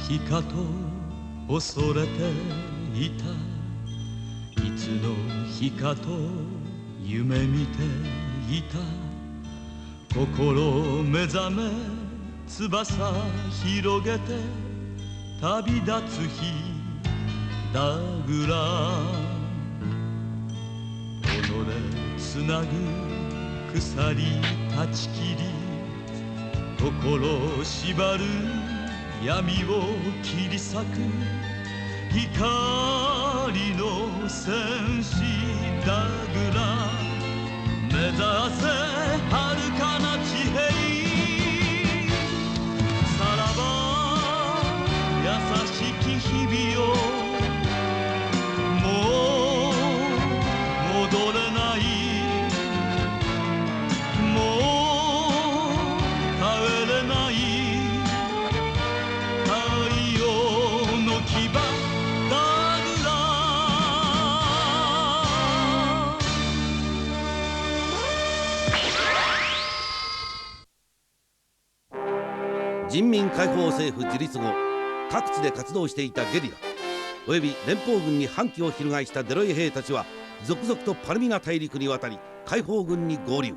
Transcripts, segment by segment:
日かと恐れていた。いつの日かと夢見ていた。心目覚め翼広げて旅立つ日だぐら。己つなぐ鎖断ち切り心縛る闇を切り裂く光の戦士だぐら。目指せ遥かな地平。さらば優しき日々をもう戻れない。もう帰れない。太陽の牙だぐら。人民解放政府樹立後、各地で活動していたゲリラおよび連邦軍に反旗を翻したデロイ兵たちは続々とパルミナ大陸に渡り解放軍に合流。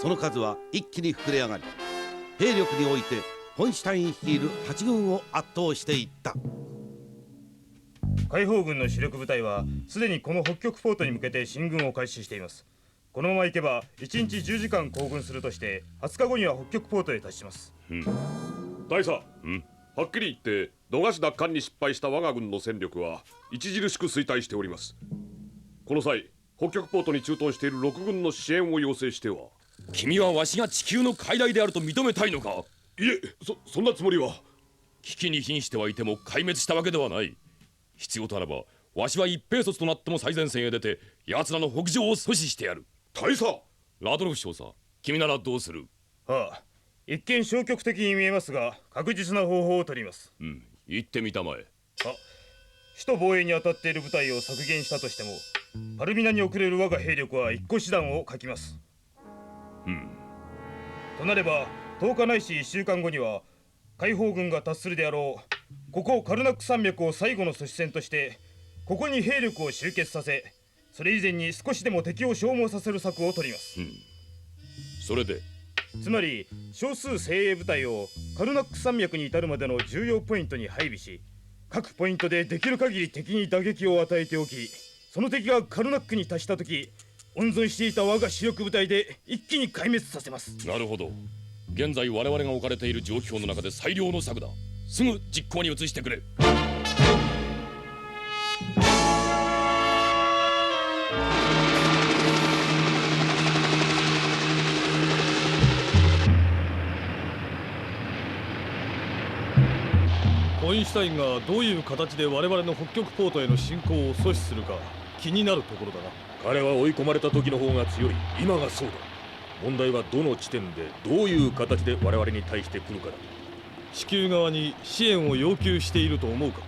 その数は一気に膨れ上がり、兵力においてフォンシュタイン率いる8軍を圧倒していった。解放軍の主力部隊はすでにこの北極ポートに向けて進軍を開始しています。このまま行けば1日10時間行軍するとして20日後には北極ポートへ達します。大佐、はっきり言ってドガシ奪還に失敗した我が軍の戦力は著しく衰退しております。この際北極ポートに駐屯している6軍の支援を要請しては。君はわしが地球の傀儡であると認めたいのか。いえ、そんなつもりは。危機に瀕してはいても壊滅したわけではない。必要とあらばわしは一兵卒となっても最前線へ出て奴らの北上を阻止してやる。大佐、ラドルフ少佐、君ならどうする。一見消極的に見えますが確実な方法を取ります。言ってみたまえ。首都防衛に当たっている部隊を削減したとしてもパルミナに送れる我が兵力は1個師団を書きます。となれば10日ないし1週間後には解放軍が達するであろうここカルナック山脈を最後の阻止線としてここに兵力を集結させ、それ以前に少しでも敵を消耗させる策を取ります。それでつまり少数精鋭部隊をカルナック山脈に至るまでの重要ポイントに配備し、各ポイントでできる限り敵に打撃を与えておき、その敵がカルナックに達した時温存していた我が主力部隊で一気に壊滅させます。なるほど。現在我々が置かれている状況の中で最良の策だ。すぐ実行に移してくれ。フォンシュタインがどういう形で我々の北極ポートへの侵攻を阻止するか気になるところだな。彼は追い込まれた時の方が強い。今がそうだ。問題はどの地点でどういう形で我々に対して来るかだ。地球側に支援を要求していると思うか。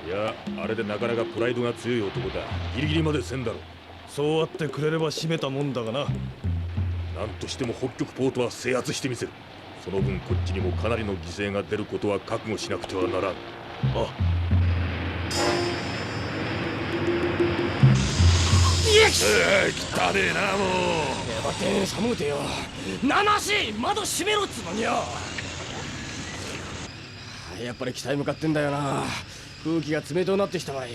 いや、あれでなかなかプライドが強い男だ。ギリギリまでせんだろう。そうあってくれれば締めたもんだがな。なんとしても北極ポートは制圧してみせる。その分こっちにもかなりの犠牲が出ることは覚悟しなくてはならん。汚ねえなもう。待って寒うてよ。生し窓閉めろっつのによ。やっぱり北へ向かってんだよな。空気が冷たくなってきたわい。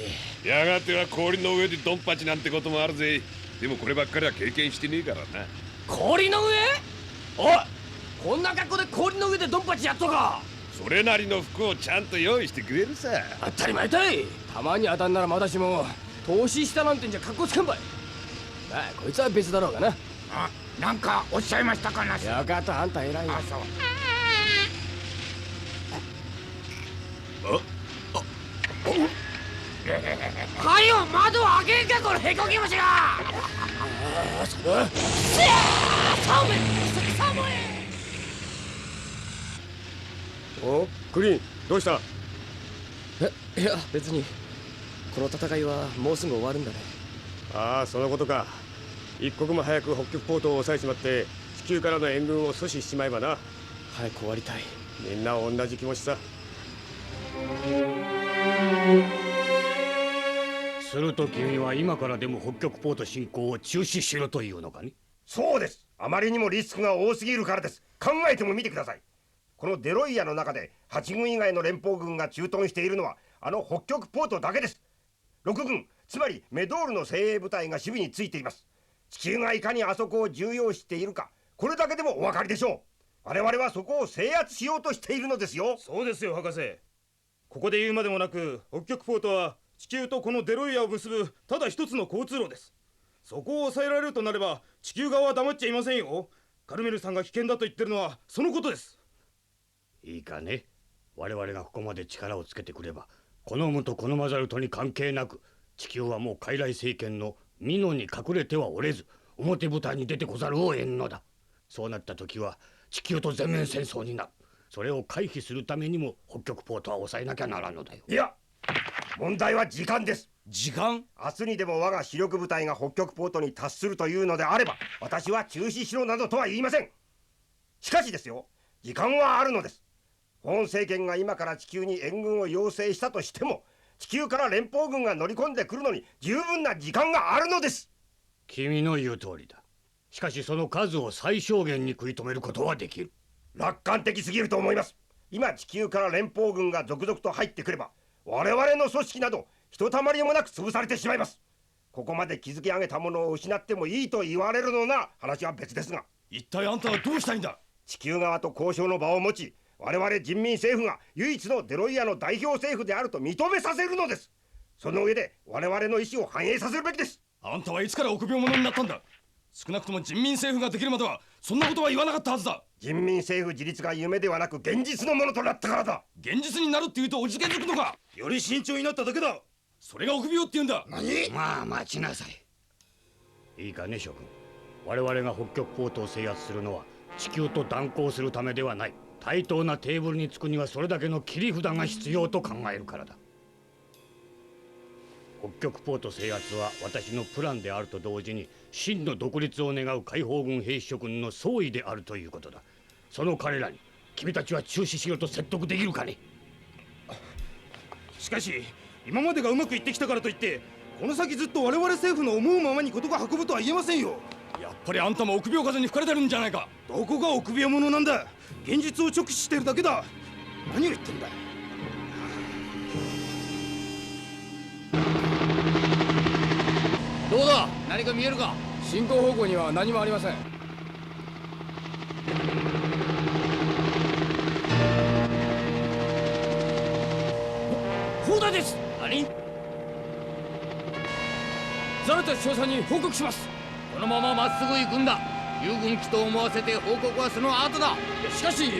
やがては氷の上でドンパチなんてこともあるぜ。でもこればっかりは経験してねえからな。氷の上？おい、こんな格好で氷の上でドンパチやっとか。それなりの服をちゃんと用意してくれるさ。当たり前たい。たまに当たんならまだしも投資したなんてんじゃ格好つかんばい。こいつは別だろうがな。なんかおっしゃいましたかな。やかた、あんた偉いよ。そう。はよ窓を開けんかこのへこき虫が。寒い。お、クリーン、どうした？いや別に。この戦いはもうすぐ終わるんだね。ああ、そのことか。一刻も早く北極ポートを抑えちまって地球からの援軍を阻止しちまえばな。早く終わりたい。みんな同じ気持ちさ。すると君は今からでも北極ポート進行を中止しろというのかね。そうです。あまりにもリスクが多すぎるからです。考えてもみてください。このデロイヤの中で8軍以外の連邦軍が駐屯しているのはあの北極ポートだけです。6軍、つまりメドールの精鋭部隊が守備についています。地球がいかにあそこを重要視しているか、これだけでもお分かりでしょう。我々はそこを制圧しようとしているのですよ。そうですよ博士。ここで言うまでもなく北極ポートは地球とこのデロイヤを結ぶただ一つの交通路です。そこを抑えられるとなれば地球側は黙っちゃいませんよ。カルメルさんが危険だと言ってるのはそのことです。いいかね、我々がここまで力をつけてくれば好むと好まざるとに関係なく地球はもう傀儡政権の美濃に隠れてはおれず表舞台に出てこざるを得んのだ。そうなった時は地球と全面戦争になる。それを回避するためにも北極ポートは抑えなきゃならんのだよ。いや、問題は時間です。時間？明日にでも我が主力部隊が北極ポートに達するというのであれば私は中止しろなどとは言いません。しかしですよ、時間はあるのです。本政権が今から地球に援軍を要請したとしても地球から連邦軍が乗り込んでくるのに十分な時間があるのです。君の言う通りだ。しかしその数を最小限に食い止めることはできる。楽観的すぎると思います。今地球から連邦軍が続々と入ってくれば我々の組織などひとたまりもなく潰されてしまいます。ここまで築き上げたものを失ってもいいと言われるのなら話は別ですが、一体あんたはどうしたいんだ。地球側と交渉の場を持ち我々人民政府が唯一のデロイヤの代表政府であると認めさせるのです。その上で我々の意思を反映させるべきです。あんたはいつから臆病者になったんだ。少なくとも人民政府ができるまではそんなことは言わなかったはずだ。人民政府自立が夢ではなく現実のものとなったからだ。現実になるって言うとおじけづくのか。より慎重になっただけだ。それが臆病って言うんだ。何？まあ待ちなさい。いいかね諸君、我々が北極ポートを制圧するのは地球と断交するためではない。対等なテーブルにつくにはそれだけの切り札が必要と考えるからだ。北極ポート制圧は私のプランであると同時に真の独立を願う解放軍兵士諸君の総意であるということだ。その彼らに君たちは中止しろと説得できるかね。しかし今までがうまくいってきたからといってこの先ずっと我々政府の思うままに事が運ぶとは言えませんよ。やっぱりあんたも臆病風に吹かれてるんじゃないか。どこが臆病者なんだ。現実を直視してるだけだ。何を言ってんだ。どうだ、何か見えるか。進行方向には何もありません。砲台です。何？ザルタ少佐に報告します。このまままっすぐ行くんだ。友軍機と思わせて報告はその後だ。しかし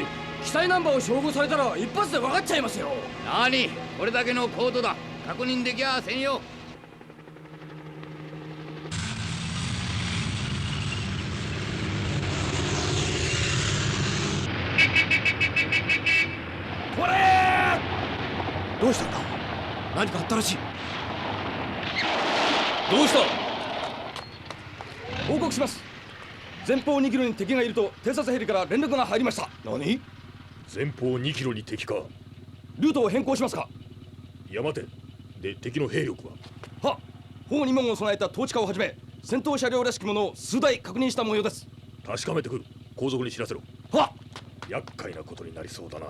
機体ナンバーを照合されたら一発で分かっちゃいますよ。何、これだけのコードだ。確認できやせんよ。これどうしたんだ。何かあったらしい。どうした。報告します。前方2キロに敵がいると偵察ヘリから連絡が入りました。何？前方2キロに敵か。ルートを変更しますか。いや待て。で敵の兵力は？はっ、砲2門を備えた統治下をはじめ戦闘車両らしきものを数台確認した模様です。確かめてくる。後続に知らせろ。はっ。厄介なことになりそうだな。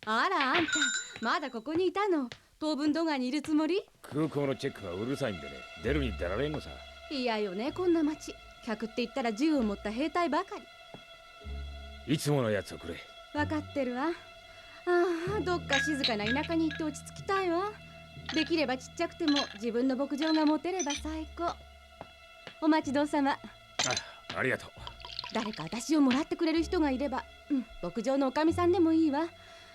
あら、あんたまだここにいたの。当分ドガにいるつもり？空港のチェックがうるさいんでね、出るに出られんのさ。嫌よね、こんな町。客って言ったら銃を持った兵隊ばかり。いつものやつをくれ。分かってるわ。ああ、どっか静かな田舎に行って落ち着きたいわ。できればちっちゃくても自分の牧場が持てれば最高。お待ちどうさま。ありがとう。誰か私をもらってくれる人がいれば、牧場のおかみさんでもいいわ。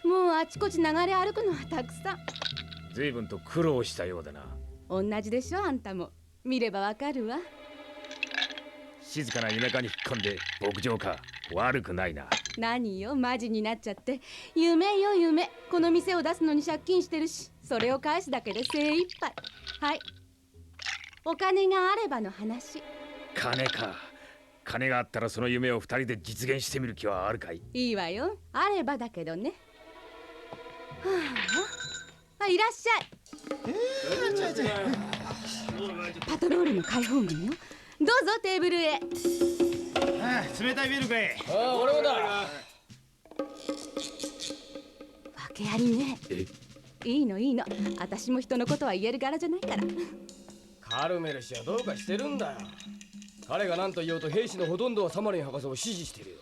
もうあちこち流れ歩くのはたくさん。随分と苦労したようだな。同じでしょ、あんたも。見ればわかるわ。静かな田舎に引っ込んで牧場か。悪くないな。何よマジになっちゃって。夢よ夢。この店を出すのに借金してるし、それを返すだけで精一杯。はい、お金があればの話。金か。金があったらその夢を二人で実現してみる気はあるかい？いいわよ、あればだけどね。はあ、いらっしゃい。パトロールの解放軍よ。どうぞテーブルへ。冷たいビールかい。俺もだ。訳ありね。いいのいいの、私も人のことは言える柄じゃないから。カルメル氏はどうかしてるんだよ。彼が何と言おうと兵士のほとんどはサマリン博士を支持してるよ。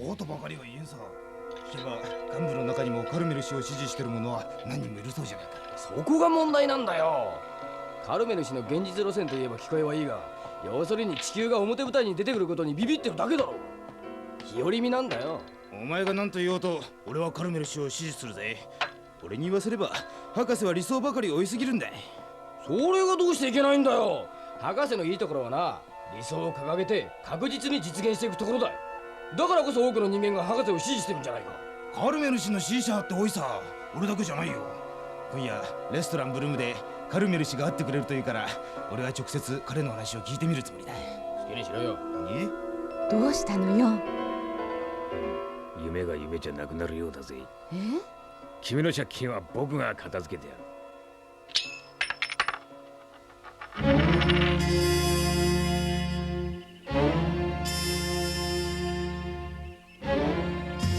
そうとばかりは言えんさ。聞けば幹部の中にもカルメル氏を支持してる者は何人もいるそうじゃないか。そこが問題なんだよ。カルメル氏の現実路線といえば聞こえはいいが、要するに地球が表舞台に出てくることにビビってるだけだろ。日和見なんだよ。お前が何と言おうと俺はカルメル氏を支持するぜ。俺に言わせれば博士は理想ばかり追いすぎるんだ。それがどうしていけないんだよ。博士のいいところはな、理想を掲げて確実に実現していくところだよ。だからこそ多くの人間が博士を支持してるんじゃないか。カルメル氏の支持者って多いさ。俺だけじゃないよ。今夜レストランブルームでカルメル氏が会ってくれるというから、俺は直接彼の話を聞いてみるつもりだ。好きにしろよ。どうしたのよ。夢が夢じゃなくなるようだぜ。え？君の借金は僕が片付けてやる。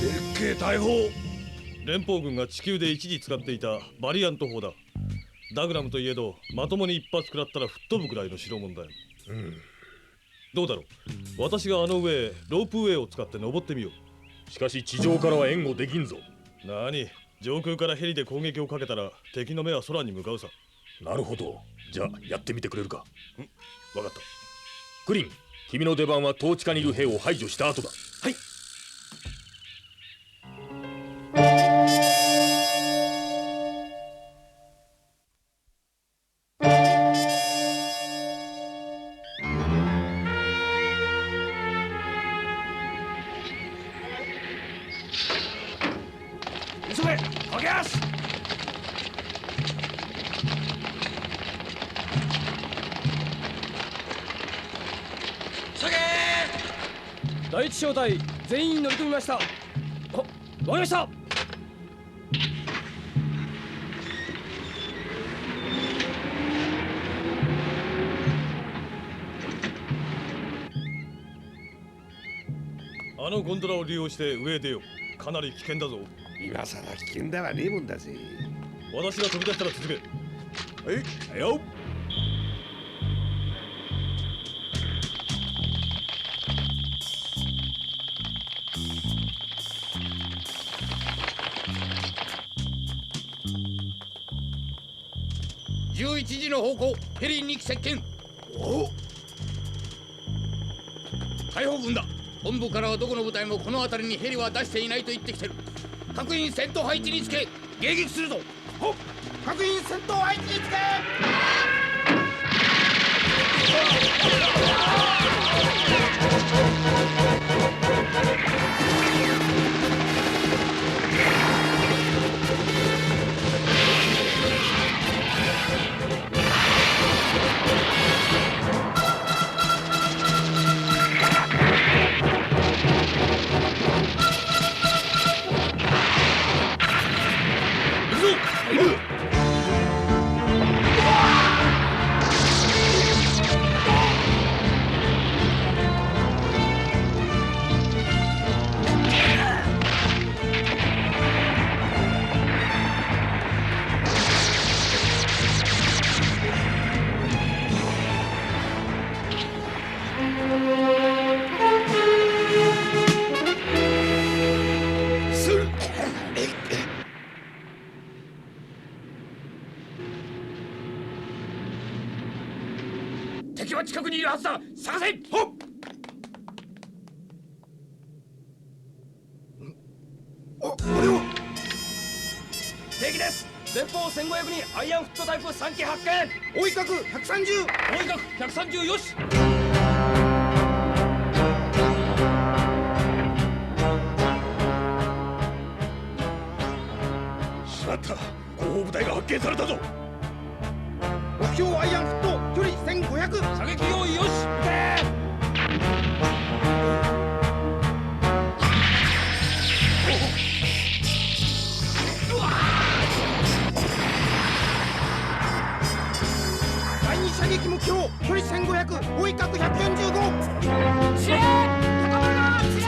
でっけえ大砲。連邦軍が地球で一時使っていたバリアント砲だ。ダグラムといえどまともに一発食らったら吹っ飛ぶくらいの代物だよ。どうだろう、私があの上へロープウェイを使って登ってみよう。しかし地上からは援護できんぞ。なに、上空からヘリで攻撃をかけたら敵の目は空に向かうさ。なるほど。じゃあやってみてくれるか。わかった。クリン、君の出番は統治下にいる兵を排除した後だ。はい。急げ、駆け足。第一小隊全員乗り込みました。わかりました。あのゴンドラを利用して上へ出よう。かなり危険だぞ。今さら危険ではねえもんだぜ。私が飛び出したら続け。はい、はいよ。11時の方向、ヘリ2機接近。お、解放軍だ。本部からはどこの部隊もこの辺りにヘリは出していないと言ってきてる。各員戦闘配置につけ、迎撃するぞ。ほっ、各員戦闘配置につけ。敵は近くにいるはずだ。探せ。ほっ。敵です。前方1500人アイアンフットタイプ3機発見。追い角130。追い角130よし。下がった。後方部隊が発見されたぞ。目標アイアンフット、距離1500。射撃用意よし。第二射撃目標、距離1500、追い角145。司令、固まるな、司令。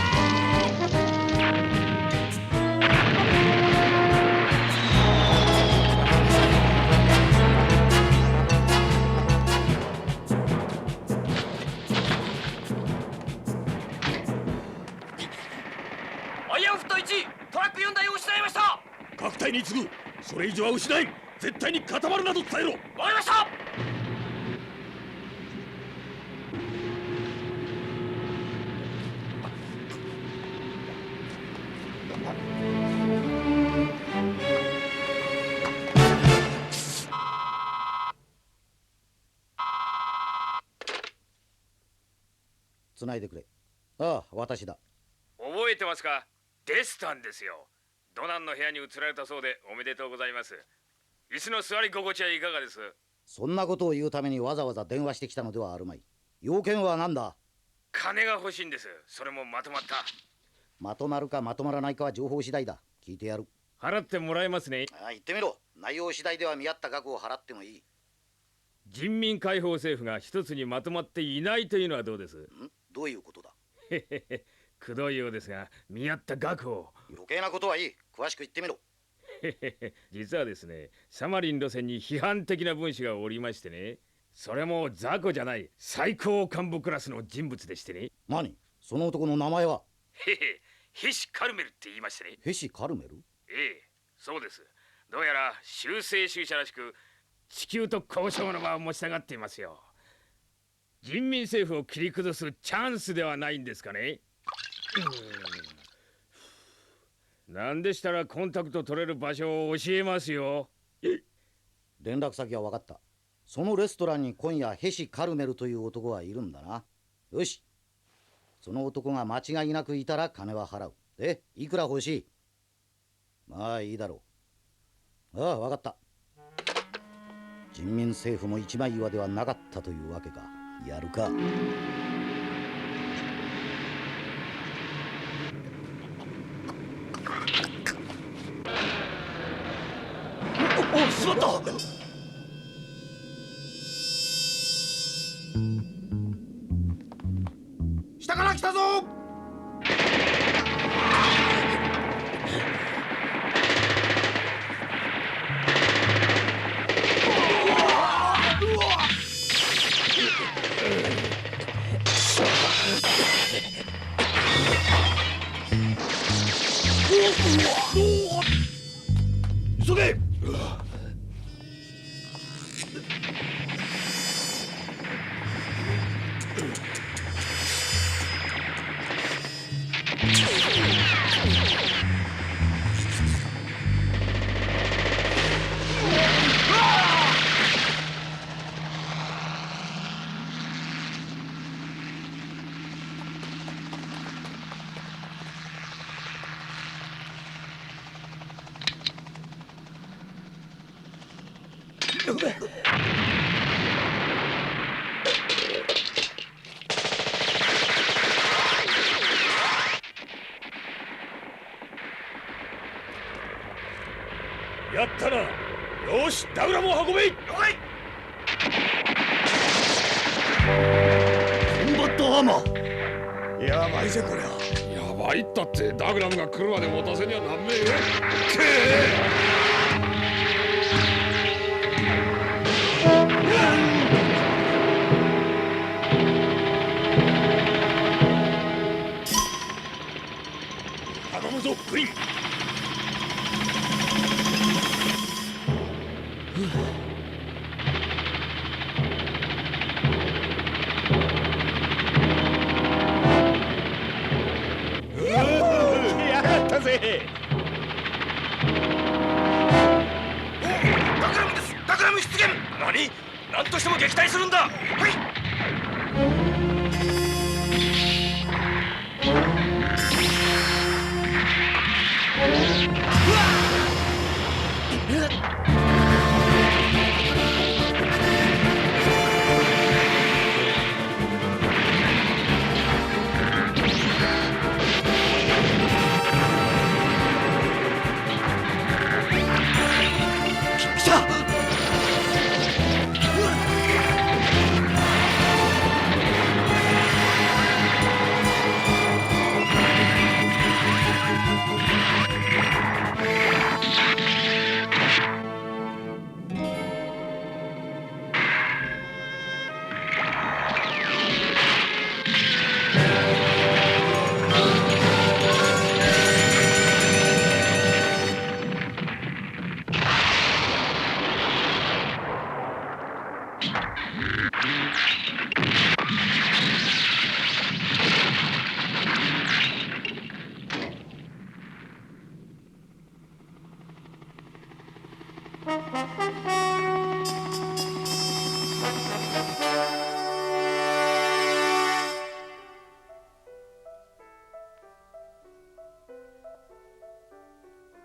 アイアンフット1、トラック4台を失いました。各隊に次ぐ。それ以上は失い。絶対に固まるなと伝えろ。わかりました。繋いでくれ。ああ、私だ。覚えてますか？デスタンですよ。ドナンの部屋に移られたそうでおめでとうございます。椅子の座り心地はいかがです？そんなことを言うためにわざわざ電話してきたのではあるまい。要件は何だ？金が欲しいんです。それもまとまった。まとまるかまとまらないかは情報次第だ。聞いてやる。払ってもらえますね。言ってみろ。内容次第では見合った額を払ってもいい。人民解放政府が一つにまとまっていないというのはどうです？どういうことだ？へへへ、くどいようですが、見合った額を。余計なことはいい。詳しく言ってみろ。へへへ、実はですね、サマリン路線に批判的な分子がおりましてね、それも雑魚じゃない最高幹部クラスの人物でしてね。何？その男の名前は？へへ、ヘシ・カルメルって言いましてね。ヘシ・カルメル？ええ、そうです。どうやら修正主義者らしく地球と交渉の場を持ちたがっていますよ。人民政府を切り崩すチャンスではないんですかね。なんでしたらコンタクト取れる場所を教えますよ。連絡先は分かった。そのレストランに今夜ヘシ・カルメルという男がいるんだな。よし、その男が間違いなくいたら金は払う。で、いくら欲しい？まあいいだろう。ああ、分かった。人民政府も一枚岩ではなかったというわけか。やるか。お、しまった。下から来たぞ。急げ。やったな。よし、ダグラムを運べ。了解。コンバットアーマー。やばいぜこりゃ。やばいったってダグラムが来るまで持たせにはなんねえ。頼むぞクイーン。やったぜ。ダグラムです。ダグラム出現。何？何としても撃退するんだ。はい。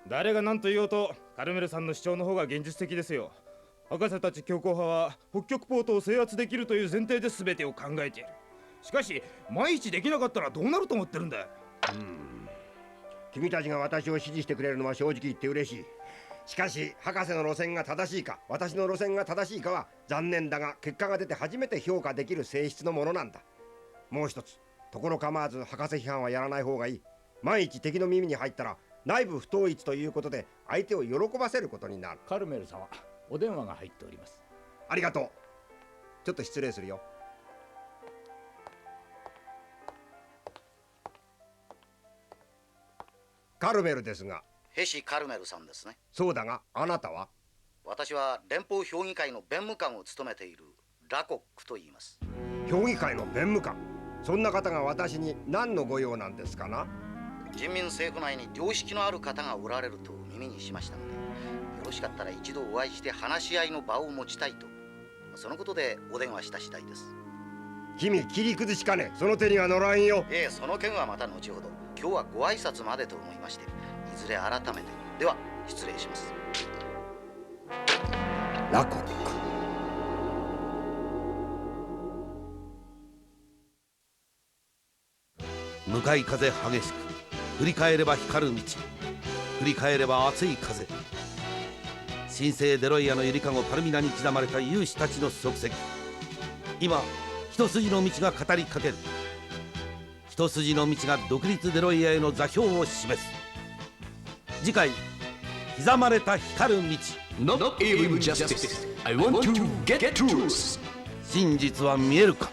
誰が何と言おうとカルメルさんの主張の方が現実的ですよ。博士たち強硬派は北極ポートを制圧できるという前提で全てを考えている。しかし万一できなかったらどうなると思ってるんだ。君たちが私を支持してくれるのは正直言って嬉しい。しかし博士の路線が正しいか私の路線が正しいかは残念だが結果が出て初めて評価できる性質のものなんだ。もう一つ、ところ構わず博士批判はやらない方がいい。万一敵の耳に入ったら内部不統一ということで相手を喜ばせることになる。カルメル様、お電話が入っております。ありがとう。ちょっと失礼するよ。カルメルですが。ヘシ・カルメルさんですね。そうだが、あなたは？私は連邦評議会の弁務官を務めているラコックと言います。評議会の弁務官？そんな方が私に何のご用なんですかな？人民政府内に良識のある方がおられると耳にしましたので、よろしかったら一度お会いして話し合いの場を持ちたいと、そのことでお電話した次第です。君、切り崩しかね。その手には乗らんよ。その件はまた後ほど。今日はご挨拶までと思いまして、いずれ改めて。では失礼します。ラコック。向かい風激しく、振り返れば光る道、振り返れば熱い風。神聖デロイアのゆりかごパルミナに刻まれた勇士たちの足跡。今一筋の道が語りかける。一筋の道が独立デロイアへの座標を示す。次回、刻まれた光る道。 Not even justice. I want to get truth. 真実は見えるか。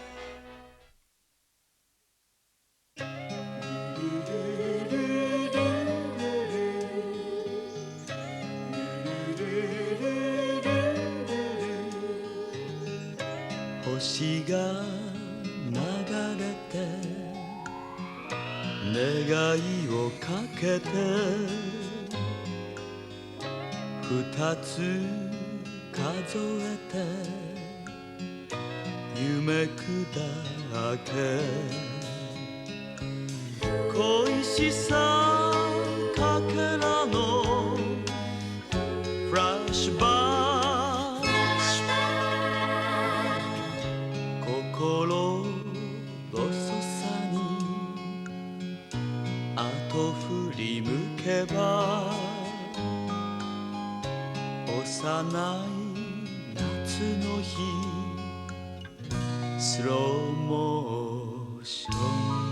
星が流れて願いをかけて二つ数えて夢砕け恋しさかけらのフラッシュバック心細さに後振り向けば幼い夏の日スローモーション